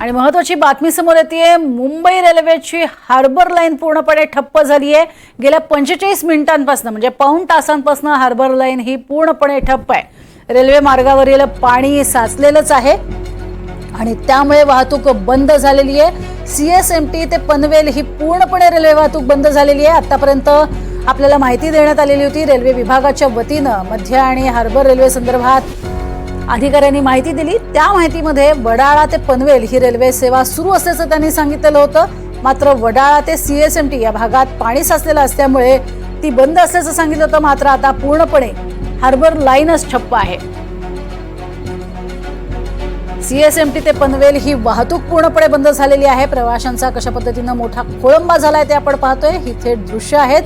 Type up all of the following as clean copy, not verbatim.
आणि महत्त्वाची बातमी समोर येते, मुंबई रेल्वेची हार्बर लाईन पूर्णपणे ठप्प झाली आहे। गेल्या 45 मिनिटांपासून म्हणजे पाऊण तासांपासून हार्बर लाईन ही पूर्णपणे ठप्प आहे। रेल्वे मार्गावरील पाणी साचलेलंच आहे आणि त्यामुळे वाहतूक बंद झालेली आहे। सीएसएमटी ते पनवेल ही पूर्णपणे रेल्वे वाहतूक बंद झालेली आहे। आतापर्यंत आपल्याला माहिती देण्यात आलेली होती, रेल्वे विभागाच्या वतीनं मध्य आणि हार्बर रेल्वे संदर्भात अधिकाऱ्यांनी माहिती दिली। त्या माहितीमध्ये वडाळा ते पनवेल ही रेल्वे सेवा सुरू असल्याचं त्यांनी सांगितलेलं होतं। मात्र वडाळा ते सीएसएमटी या भागात पाणी साचलेलं असल्यामुळे ती बंद असल्याचं सांगितलं होतं। मात्र आता पूर्णपणे हार्बर लाईनच ठप्प आहे। सीएसएमटी ते पनवेल ही वाहतूक पूर्णपणे बंद झालेली आहे। प्रवाशांचा कशा पद्धतीनं मोठा खोळंबा झालाय ते आपण पाहतोय। ही थेट दृश्य आहेत।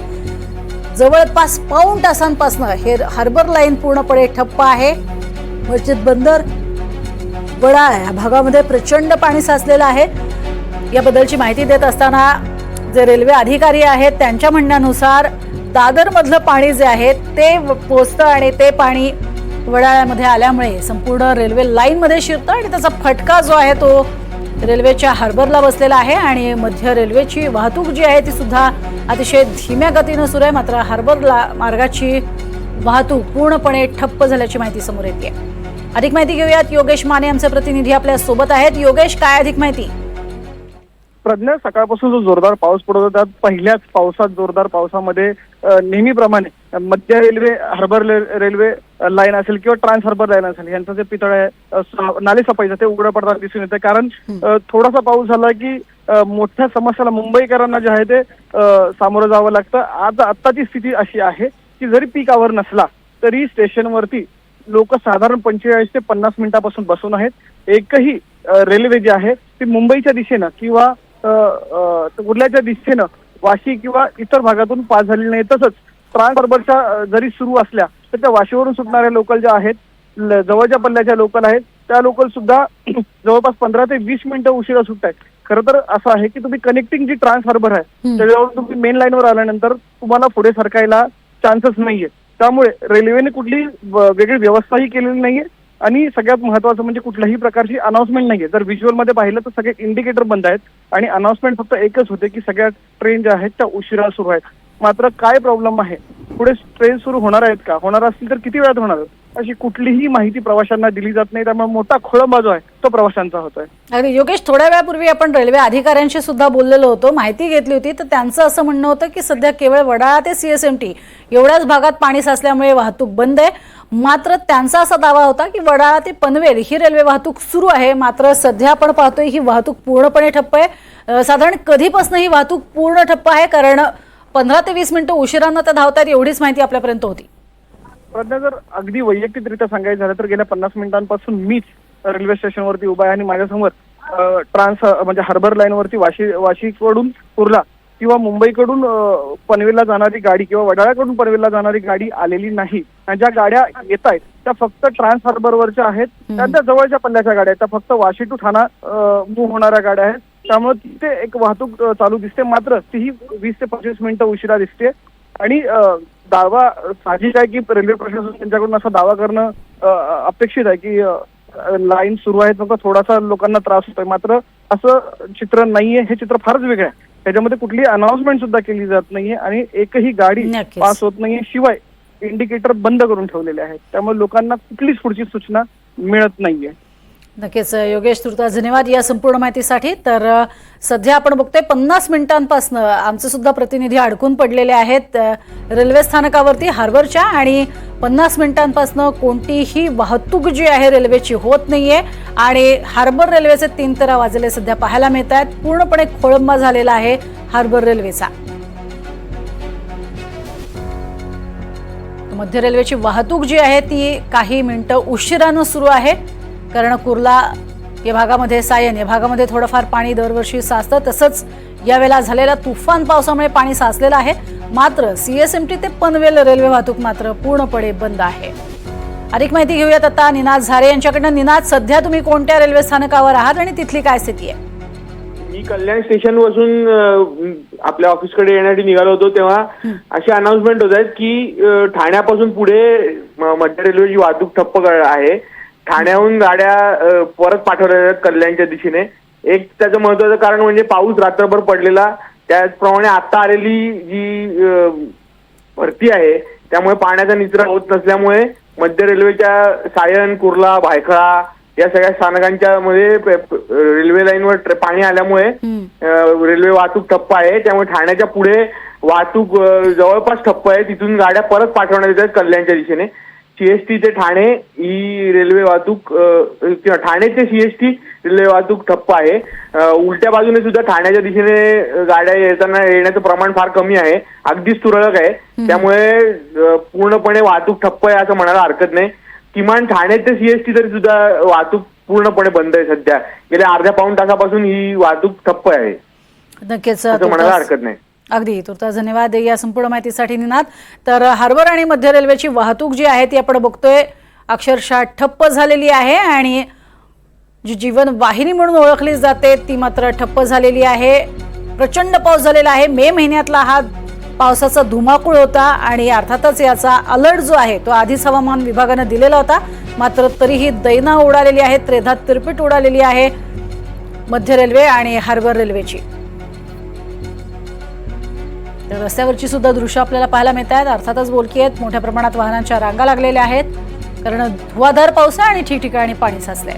जवळपास पाऊण तासांपासून हे हार्बर लाईन पूर्णपणे ठप्प आहे। मस्जिद बंदर वडाळा या भागामध्ये प्रचंड पाणी साचलेलं आहे। याबद्दलची माहिती देत असताना जे रेल्वे अधिकारी आहेत त्यांच्या म्हणण्यानुसार दादर मधलं पाणी जे आहे ते पोचतं आणि ते पाणी वडाळ्यामध्ये आल्यामुळे संपूर्ण रेल्वे लाईन मध्ये शिरतं आणि त्याचा फटका जो आहे तो रेल्वेच्या हार्बरला बसलेला आहे आणि मध्य रेल्वेची वाहतूक जी आहे ती सुद्धा अतिशय धीम्या गतीनं सुरू आहे। मात्र हार्बरला मार्गाची वाहतूक पूर्णपणे ठप्प झाल्याची माहिती समोर येते। अधिक माहिती घेऊयात, योगेश माने आमचे प्रतिनिधी आपल्या सोबत आहेत। योगेश, काय अधिक माहिती? प्रज्ञा, सकाळपासून जो जोरदार पाऊस पडत होता त्यात पहिल्याच पावसात जोरदार पावसामध्ये नेहमीप्रमाणे मध्य रेल्वे हार्बर रेल्वे लाईन असेल किंवा ट्रान्स हार्बर लाईन असेल यांचं जे पितळ आहे नाले सफाईचं ते उघडं पडताना दिसून येतं। कारण थोडासा पाऊस झाला की मोठ्या समस्याला मुंबईकरांना जे आहे ते सामोरं जावं लागतं। आज आत्ताची स्थिती अशी आहे की जरी पीक आवर नसला तरी स्टेशनवरती लोक साधारण 45 ते 50 मिनिटापासून बसून आहेत। एकही रेल्वे जी आहे ती मुंबईच्या दिशेनं किंवा कुर्ल्याच्या दिशेनं वाशी किंवा इतर भागातून पास झालेली नाही। तसंच ट्रान्स हार्बरच्या जरी सुरू असल्या तर त्या वाशीवरून सुटणाऱ्या लोकल ज्या आहेत जवळच्या पल्ल्याच्या लोकल आहेत त्या लोकल सुद्धा जवळपास 15 ते 20 मिनिटं उशिरा सुटत आहेत। खरं तर असं आहे की तुम्ही कनेक्टिंग जी ट्रान्स हार्बर आहे त्याच्यावरून तुम्ही मेन लाईनवर आल्यानंतर तुम्हाला पुढे सरकायला चान्सच नाहीये। त्यामुळे रेल्वेने कुठली वेगळी व्यवस्थाही केलेली नाहीये आणि सगळ्यात महत्त्वाचं म्हणजे कुठल्याही प्रकारची अनाउन्समेंट नाहीये। जर व्हिज्युअलमध्ये पाहिलं तर सगळे इंडिकेटर बंद आहेत आणि अनाउन्समेंट फक्त एकच होते की सगळ्या ट्रेन ज्या आहेत त्या उशिरा सुरू आहेत। मात्र काय प्रॉब्लेम आहे, पुढे ट्रेन सुरू होणार आहेत का, होणार असतील तर किती वेळात होणार अशी कुठलीही माहिती प्रवाशांना दिली जात नाही। त्यामुळे मोठा खोळंबा जो आहे तो प्रवाशांचा होतोय। अरे योगेश, थोड्या वेळापूर्वी आपण रेल्वे अधिकाऱ्यांशी सुद्धा बोललेलो होतो, माहिती घेतली होती, तर त्यांचं असं म्हणणं होतं की सध्या केवळ वडाळा ते सीएसएमटी एवढ्याच भागात पाणी साचल्यामुळे वाहतूक बंद आहे। मात्र त्यांचा असा दावा होता की वडाळा ते पनवेल ही रेल्वे वाहतूक सुरू आहे। मात्र सध्या आपण पाहतोय ही वाहतूक पूर्णपणे ठप्प आहे। साधारण कधीपासून ही वाहतूक पूर्ण ठप्प आहे? कारण 15 ते 20 मिनिटं उशिरानं त्या धावतात एवढीच माहिती आपल्यापर्यंत होती। प्रज्ञा, जर अगदी वैयक्तिकरित्या सांगायचं झालं तर गेल्या 50 मिनिटांपासून मीच रेल्वे स्टेशनवरती उभा आहे आणि माझ्यासमोर म्हणजे हार्बर लाईनवरती वाशीकडून कुर्ला किंवा मुंबईकडून पनवेलला जाणारी गाडी किंवा वडाळ्याकडून पनवेलला जाणारी गाडी आलेली नाही। आणि ज्या गाड्या येत आहेत त्या फक्त ट्रान्स हार्बरवरच्या आहेत, त्यांच्या जवळच्या पल्ल्याच्या गाड्या आहेत, त्या फक्त वाशी टू ठाणा मूव्ह होणाऱ्या गाड्या आहेत। त्यामुळे तिथे एक वाहतूक चालू दिसते, मात्र तीही 20 ते 25 मिनिटं उशिरा दिसते। आणि दावा साहजिक आहे की रेल्वे प्रशासन त्यांच्याकडून असा दावा करणं अपेक्षित आहे की लाईन सुरू आहे, फक्त थोडासा लोकांना त्रास होतोय। मात्र असं चित्र नाहीये, हे चित्र फारच वेगळं आहे। त्याच्यामध्ये कुठली अनाउन्समेंट सुद्धा केली जात नाहीये आणि एकही गाडी पास होत नाहीये, शिवाय इंडिकेटर बंद करून ठेवलेले आहेत। त्यामुळे लोकांना कुठलीच पुढची सूचना मिळत नाहीये। नक्कीच योगेश, तुर्तास धन्यवाद या संपूर्ण माहितीसाठी। तर सध्या आपण बघतोय 50 मिनिटांपासून आमचे सुद्धा प्रतिनिधी अडकून पडलेले आहेत रेल्वे स्थानकावरती हार्बरच्या, आणि 50 मिनिटांपासून कोणतीही वाहतूक जी आहे रेल्वेची होत नाहीये आणि हार्बर रेल्वेचे 3 तर वाजले सध्या पाहायला मिळत आहेत। पूर्णपणे खोळंबा झालेला आहे हार्बर रेल्वेचा। मध्य रेल्वेची वाहतूक जी आहे ती काही मिनिटं उशिरानं सुरू आहे, कारण कुर्ला या भागामध्ये, सायन या भागामध्ये थोडंफार पाणी दरवर्षी साचतं। तसंच यावेळेला झालेल्या तुफान पावसामुळे पाणी साचलेलं आहे। मात्र सीएसएमटी ते पनवेल रेल्वे वाहतूक मात्र पूर्णपणे बंद आहे। अधिक माहिती घेऊयात आता निनाद झारे यांच्याकडनं। निनाद, सध्या तुम्ही कोणत्या रेल्वे स्थानकावर आहात आणि तिथली काय स्थिती आहे? मी कल्याण स्टेशन पासून आपल्या ऑफिसकडे येण्यासाठी निघालो होतो तेव्हा अशी अनाउन्समेंट होत आहेत की ठाण्यापासून पुढे मध्य रेल्वेची वाहतूक ठप्प आहे। ठाण्याहून गाड्या परत पाठवल्या जातात कल्याणच्या दिशेने। एक त्याचं महत्वाचं कारण म्हणजे पाऊस रात्रभर पडलेला, त्याचप्रमाणे आता आलेली जी भरती आहे त्यामुळे पाण्याचा निचरा होत नसल्यामुळे मध्य रेल्वेच्या सायन, कुर्ला, भायखळा या सगळ्या स्थानकांच्या मध्ये रेल्वे लाईनवर पाणी आल्यामुळे रेल्वे वाहतूक ठप्प आहे. त्यामुळे ठाण्याच्या पुढे वाहतूक जवळपास ठप्प आहे. तिथून गाड्या परत पाठवण्यात येत आहेत कल्याणच्या दिशेने. सीएसटी ते ठाणे ही रेल्वे वाहतूक किंवा ठाणे ते सीएसटी रेल्वे वाहतूक ठप्प आहे. उलट्या बाजूने सुद्धा ठाण्याच्या दिशेने गाड्या येण्याचं प्रमाण फार कमी आहे, अगदीच तुरळक आहे. त्यामुळे पूर्णपणे वाहतूक ठप्प आहे असं म्हणायला हरकत नाही. किमान ठाणे ते सीएसटी तरी सुद्धा वाहतूक पूर्णपणे बंद आहे सध्या. गेल्या अर्ध्या पाऊण तासापासून ही वाहतूक ठप्प आहे. नक्कीच असं म्हणायला हरकत नाही. अगदी तुर्तास धन्यवाद या संपूर्ण माहितीसाठी निनाद. तर हार्बर आणि मध्य रेल्वेची वाहतूक जी आहे ती आपण बघतोय अक्षरशः ठप्प झालेली आहे आणि जी जीवन वाहिनी म्हणून ओळखली जाते ती मात्र ठप्प झालेली आहे. प्रचंड पाऊस झालेला आहे. मे महिन्यातला हा पावसाचा धुमाकूळ होता आणि अर्थातच याचा अलर्ट जो आहे तो आधीच हवामान विभागाने दिलेला होता. मात्र तरीही दैना उडालेली आहे, त्रेधात तिरपीट उडालेली आहे मध्य रेल्वे आणि हार्बर रेल्वेची. तर रस्त्यावरची सुद्धा दृश्य आपल्याला पाहायला मिळत आहेत. अर्थातच बोलकी आहेत, मोठ्या प्रमाणात वाहनांच्या रांगा लागलेल्या आहेत कारण धुवाधार पाऊस आहे आणि ठिकठिकाणी पाणी साचलंय.